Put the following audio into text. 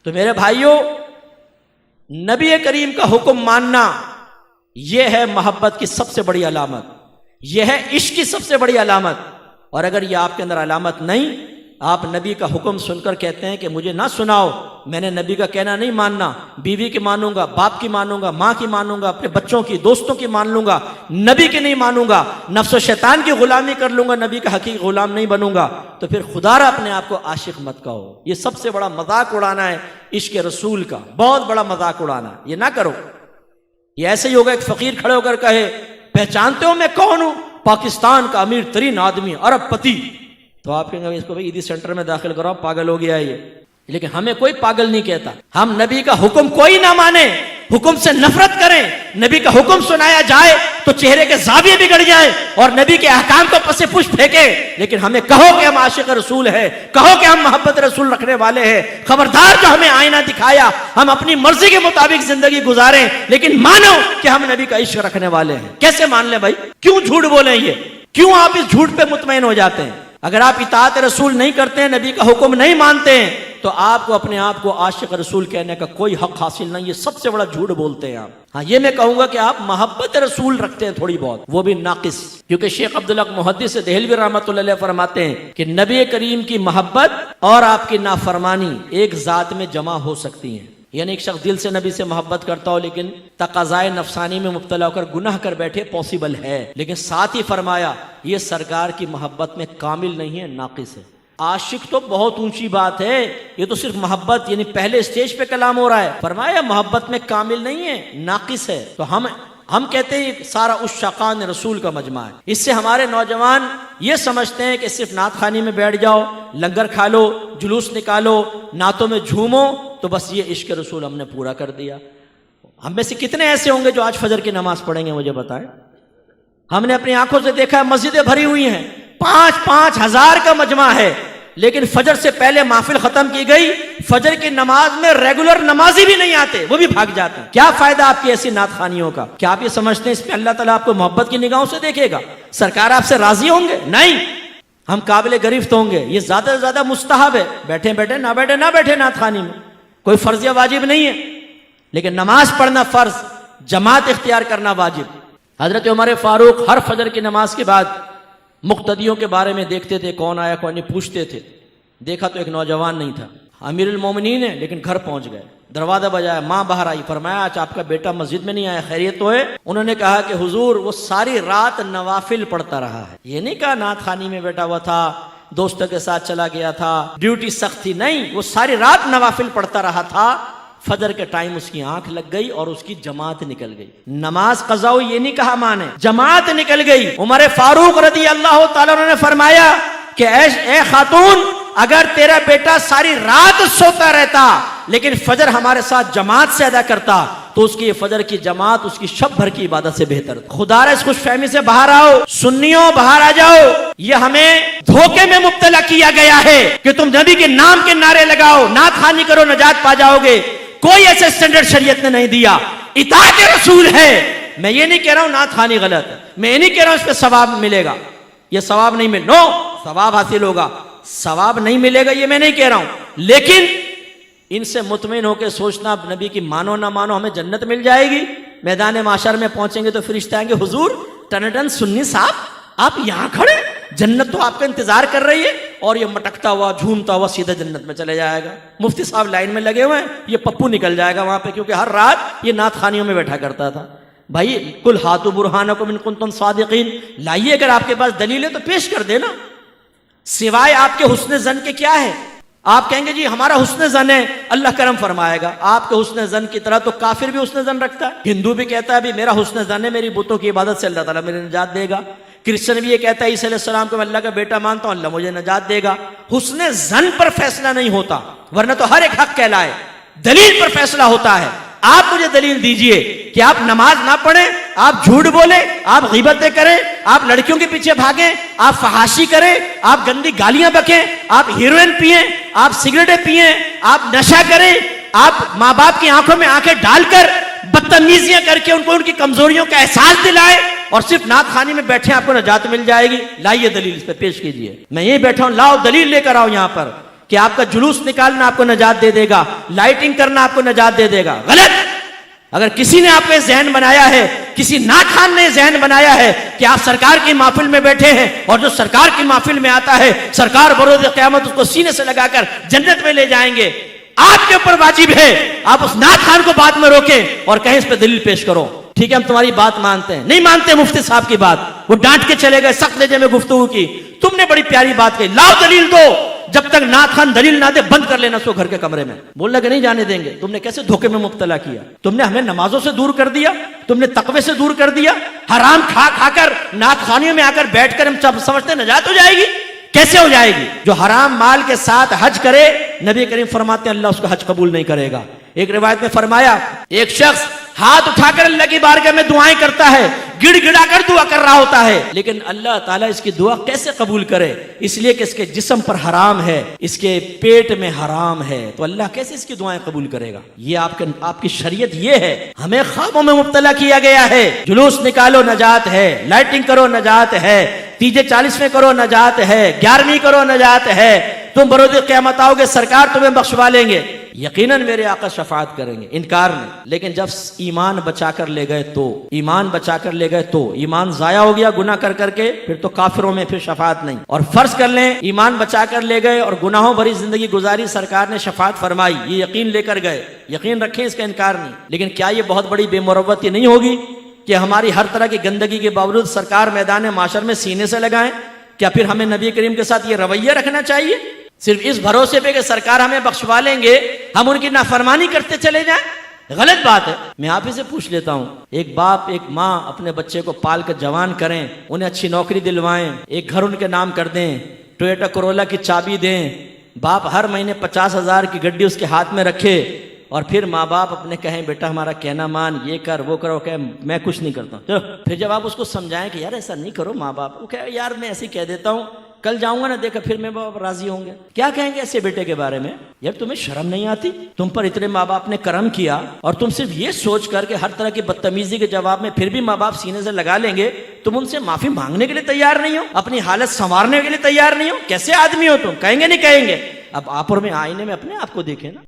تو میرے بھائیوں، نبی کریم کا حکم ماننا یہ ہے محبت کی سب سے بڑی علامت، یہ ہے عشق کی سب سے بڑی علامت۔ اور اگر یہ آپ کے اندر علامت نہیں، آپ نبی کا حکم سن کر کہتے ہیں کہ مجھے نہ سناؤ، میں نے نبی کا کہنا نہیں ماننا، بیوی کی مانوں گا، باپ کی مانوں گا، ماں کی مانوں گا، اپنے بچوں کی، دوستوں کی مان لوں گا، نبی کی نہیں مانوں گا، نفس و شیطان کی غلامی کر لوں گا، نبی کا حقیقی غلام نہیں بنوں گا، تو پھر خدا را اپنے آپ کو عاشق مت کہو۔ یہ سب سے بڑا مذاق اڑانا ہے عشق رسول کا، بہت بڑا مذاق اڑانا، یہ نہ کرو۔ یہ ایسے ہی ہوگا ایک فقیر کھڑے ہو کر کہے پہچانتے ہو میں کون ہوں؟ پاکستان کا امیر ترین آدمی، ارب پتی۔ تو آپ کہیں گے اس کو بھائی عیدی سینٹر میں داخل کرو، پاگل ہو گیا ہے یہ۔ لیکن ہمیں کوئی پاگل نہیں کہتا، ہم نبی کا حکم کوئی نہ مانے، حکم سے نفرت کریں، نبی کا حکم سنایا جائے تو چہرے کے زاویے بگڑ جائیں اور نبی کے احکام کو پس پش پھینکے، لیکن ہمیں کہو کہ ہم عاشق رسول ہیں، کہو کہ ہم محبت رسول رکھنے والے ہیں۔ خبردار جو ہمیں آئینہ دکھایا ہم اپنی مرضی کے مطابق زندگی گزاریں، لیکن مانو کہ ہم نبی کا عشق رکھنے والے ہیں۔ کیسے مان لیں بھائی؟ کیوں جھوٹ بولیں؟ یہ کیوں آپ اس جھوٹ پہ مطمئن ہو جاتے ہیں؟ اگر آپ اطاعت رسول نہیں کرتے ہیں، نبی کا حکم نہیں مانتے ہیں، تو آپ کو اپنے آپ کو عاشق رسول کہنے کا کوئی حق حاصل نہیں۔ یہ سب سے بڑا جھوٹ بولتے ہیں آپ۔ ہاں، یہ میں کہوں گا کہ آپ محبت رسول رکھتے ہیں تھوڑی بہت، وہ بھی ناقص، کیونکہ شیخ عبدالحق محدث دہلوی رحمۃ اللہ علیہ فرماتے ہیں کہ نبی کریم کی محبت اور آپ کی نافرمانی ایک ذات میں جمع ہو سکتی ہیں۔ یعنی ایک شخص دل سے نبی سے محبت کرتا ہو لیکن تقاضائے نفسانی میں مبتلا ہو کر گناہ کر بیٹھے، پاسبل ہے، لیکن ساتھ ہی فرمایا یہ سرکار کی محبت میں کامل نہیں ہے، ناقص ہے۔ عاشق تو بہت اونچی بات ہے، یہ تو صرف محبت یعنی پہلے سٹیج پہ کلام ہو رہا ہے، فرمایا محبت میں کامل نہیں ہے، ناقص ہے۔ تو ہم کہتے ہیں یہ سارا عشاقان رسول کا مجمع ہے۔ اس سے ہمارے نوجوان یہ سمجھتے ہیں کہ صرف نعت خوانی میں بیٹھ جاؤ، لنگر کھا لو، جلوس نکالو، نعتوں میں جھومو تو بس یہ عشق رسول ہم نے پورا کر دیا۔ ہم میں سے کتنے ایسے ہوں گے جو آج فجر کی نماز پڑھیں گے؟ مجھے بتائیں۔ ہم نے اپنی آنکھوں سے دیکھا ہے مسجدیں بھری ہوئی ہیں، 5,000 5,000 کا مجمع ہے، لیکن فجر سے پہلے محفل ختم کی گئی، فجر کی نماز میں ریگولر نمازی بھی نہیں آتے، وہ بھی بھاگ جاتے ہیں۔ کیا فائدہ آپ کی ایسی نعت خوانیوں کا؟ کیا آپ یہ سمجھتے ہیں اس پہ اللہ تعالیٰ آپ کو محبت کی نگاہوں سے دیکھے گا؟ سرکار آپ سے راضی ہوں گے؟ نہیں، ہم قابل گرفت ہوں گے۔ یہ زیادہ سے زیادہ مستحب ہے، بیٹھے بیٹھے نہ بیٹھے نعت خوانی میں، کوئی فرض یا واجب نہیں ہے، لیکن نماز پڑھنا فرض، جماعت اختیار کرنا واجب۔ حضرت عمر فاروق ہر فجر کی نماز کے بعد مقتدیوں کے بارے میں دیکھتے تھے، کون آیا کون نہیں، پوچھتے تھے۔ دیکھا تو ایک نوجوان نہیں تھا، امیر المومنین ہے، لیکن گھر پہنچ گئے، دروازہ بجایا، ماں باہر آئی، فرمایا آج آپ کا بیٹا مسجد میں نہیں آیا، خیریت تو ہے؟ انہوں نے کہا کہ حضور وہ ساری رات نوافل پڑھتا رہا ہے۔ یہ نہیں کہا نعت خوانی میں بیٹھا ہوا تھا، دوستوں کے ساتھ چلا گیا تھا، ڈیوٹی سخت تھی، نہیں، وہ ساری رات نوافل پڑھتا رہا تھا۔ فجر کے ٹائم اس کی آنکھ لگ گئی اور اس کی جماعت نکل گئی۔ نماز قضا ہوئی یہ نہیں کہا ماں نے، جماعت نکل گئی۔ عمر فاروق رضی اللہ تعالیٰ عنہ نے فرمایا کہ اے خاتون، اگر تیرا بیٹا ساری رات سوتا رہتا لیکن فجر ہمارے ساتھ جماعت سے ادا کرتا تو اس کی یہ فجر کی جماعت اس کی شب بھر کی عبادت سے بہتر تھا۔ خدا را اس خوش فہمی سے باہر آؤ، سنیوں باہر آ جاؤ۔ یہ ہمیں دھوکے میں مبتلا کیا گیا ہے کہ تم نبی کے نام کے نعرے لگاؤ، نعت خوانی کرو، نجات پا جاؤ گے۔ کوئی ایسے سٹینڈرڈ شریعت نے نہیں دیا، اطاعت رسول ہے۔ میں یہ نہیں کہہ رہا ہوں نعت خوانی غلط ہے، میں یہ نہیں کہہ رہا ہوں اس پہ ثواب ملے گا، یہ ثواب نہیں ملے، نو، ثواب حاصل ہوگا، ثواب نہیں ملے گا یہ میں نہیں کہہ رہا ہوں، لیکن ان سے مطمئن ہو کے سوچنا نبی کی مانو نہ مانو ہمیں جنت مل جائے گی۔ میدان معاشر میں پہنچیں گے تو فرشتے آئیں گے، حضور ٹنڈن سنی صاحب آپ یہاں کھڑے، جنت تو آپ کا انتظار کر رہی ہے، اور یہ مٹکتا ہوا جھومتا ہوا سیدھا جنت میں چلے جائے گا۔ مفتی صاحب لائن میں لگے ہوئے ہیں، یہ پپو نکل جائے گا وہاں پہ، کیونکہ ہر رات یہ نعت خوانیوں میں بیٹھا کرتا تھا۔ بھائی قل ہاتوا برہانکم ان کنتم صادقین، لائیے، اگر آپ کے پاس دلیل ہے تو پیش کر دینا۔ سوائے آپ کے حسن زن کے کیا ہے؟ آپ کہیں گے جی ہمارا حسن زن ہے، اللہ کرم فرمائے گا۔ آپ کے حسن زن کی طرح تو کافر بھی حسن زن رکھتا ہے، ہندو بھی کہتا ہے بھی میرا حسن زن ہے، میری بتوں کی عبادت سے اللہ تعالیٰ مجھے نجات دے گا، کرسچن بھی یہ کہتا ہے عیسیٰ علیہ السلام کو میں اللہ کا بیٹا مانتا ہوں، اللہ مجھے نجات دے گا۔ حسن زن پر فیصلہ نہیں ہوتا، ورنہ تو ہر ایک حق کہلائے، دلیل پر فیصلہ ہوتا ہے۔ آپ مجھے دلیل دیجئے کہ آپ نماز نہ پڑھیں، آپ جھوٹ بولیں، آپ غیبتیں کریں، آپ لڑکیوں کے پیچھے بھاگیں، آپ فحاشی کریں، آپ گندی گالیاں بکیں، آپ ہیروئن پئیں، آپ سگریٹیں پئیں، آپ نشہ کریں، آپ ماں باپ کی آنکھوں میں آنکھیں ڈال کر بدتمیزیاں کر کے ان کو ان کی کمزوریوں کا احساس دلائیں، اور صرف نعت خوانی میں بیٹھے آپ کو نجات مل جائے گی۔ لائیے دلیل، اس پہ پیش کیجئے۔ میں یہی بیٹھا ہوں، لاؤ دلیل لے کر آؤ یہاں پر کہ آپ کا جلوس نکالنا آپ کو نجات دے دے گا، لائٹنگ کرنا آپ کو نجات دے دے گا. غلط. اگر کسی نے آپ کو ذہن بنایا ہے، کسی ناخوان نے ذہن بنایا ہے کہ آپ سرکار کی محفل میں بیٹھے ہیں اور جو سرکار کی محفل میں آتا ہے سرکار بروز قیامت اس کو سینے سے لگا کر جنت میں لے جائیں گے، آپ کے اوپر واجب ہے آپ اس ناخوان کو بعد میں روکیں اور کہیں اس پہ دلیل پیش کرو. ٹھیک ہے ہم تمہاری بات مانتے ہیں. نہیں مانتے مفتی صاحب کی بات، وہ ڈانٹ کے چلے گئے، سخت لہجے میں گفتگو کی. تم نے بڑی پیاری بات کہی، لاؤ دلیل دو. جب تک نعت خان دلیل نہ دے بند کر لینا سو گھر کے کمرے میں. بولنا کہ نہیں جانے دیں گے. تم نے کیسے دھوکے میں مبتلا کیا؟ تم نے ہمیں نمازوں سے دور کر دیا، تم نے تقوی سے دور کر دیا. حرام کھا کھا کر نعت خانیوں میں آ کر بیٹھ کر ہم سمجھتے نجات ہو جائے گی. کیسے ہو جائے گی؟ جو حرام مال کے ساتھ حج کرے نبی کریم فرماتے ہیں اللہ اس کو حج قبول نہیں کرے گا. ایک روایت میں فرمایا ایک شخص ہاتھ اٹھا کر اللہ کی بارگاہ میں دعائیں کرتا ہے، گڑ گڑا کر دعا کر رہا ہوتا ہے، لیکن اللہ تعالیٰ اس کی دعا کیسے قبول کرے؟ اس لیے کہ اس کے جسم پر حرام ہے، اس کے پیٹ میں حرام ہے، تو اللہ کیسے اس کی دعائیں قبول کرے گا؟ یہ آپ کی شریعت یہ ہے. ہمیں خوابوں میں مبتلا کیا گیا ہے. جلوس نکالو نجات ہے، لائٹنگ کرو نجات ہے، تیجے 40ویں کرو نجات ہے، 11ویں کرو نجات ہے. تم بروز قیامت آؤ گے سرکار تمہیں بخشوا لیں گے. یقیناً میرے آقا شفاعت کریں گے، انکار نہیں. لیکن جب ایمان بچا کر لے گئے تو ایمان ضائع ہو گیا گناہ کر کر کے، پھر تو کافروں میں پھر شفاعت نہیں. اور فرض کر لیں ایمان بچا کر لے گئے اور گناہوں بھری زندگی گزاری، سرکار نے شفاعت فرمائی، یہ یقین لے کر گئے، یقین رکھیں اس کا انکار نہیں. لیکن کیا یہ بہت بڑی بے مروتی نہیں ہوگی کہ ہماری ہر طرح کی گندگی کے باوجود سرکار میدان معاشر میں سینے سے لگائیں؟ کیا پھر ہمیں نبی کریم کے ساتھ یہ رویہ رکھنا چاہیے صرف اس بھروسے پہ کہ سرکار ہمیں بخشوا لیں گے ہم ان کی نافرمانی کرتے چلے جائیں؟ غلط بات ہے. میں آپ ہی سے پوچھ لیتا ہوں، ایک باپ ایک ماں اپنے بچے کو پال کر جوان کریں، انہیں اچھی نوکری دلوائیں، ایک گھر ان کے نام کر دیں، ٹویوٹا کرولا کی چابی دیں، باپ ہر مہینے 50,000 کی گڈی اس کے ہاتھ میں رکھے، اور پھر ماں باپ اپنے کہیں بیٹا ہمارا کہنا مان، یہ کر وہ کرو، کہ میں کچھ نہیں کرتا ہوں. چلو پھر جب آپ اس کو سمجھائیں کہ یار ایسا نہیں کرو، ماں باپ وہ کہ یار میں ایسے ہی کہہ دیتا ہوں، کل جاؤں گا نا دیکھا پھر میں باپ راضی ہوں گے. کیا کہیں گے ایسے بیٹے کے بارے میں؟ یار تمہیں شرم نہیں آتی؟ تم پر اتنے ماں باپ نے کرم کیا اور تم صرف یہ سوچ کر کہ ہر طرح کی بدتمیزی کے جواب میں پھر بھی ماں باپ سینے سے لگا لیں گے، تم ان سے معافی مانگنے کے لیے تیار نہیں ہو، اپنی حالت سنوارنے کے لیے تیار نہیں ہو. کیسے آدمی ہو تم؟ کہیں گے نہیں کہیں گے؟ اب آپ اور میں آئینے میں اپنے آپ کو دیکھیں نا.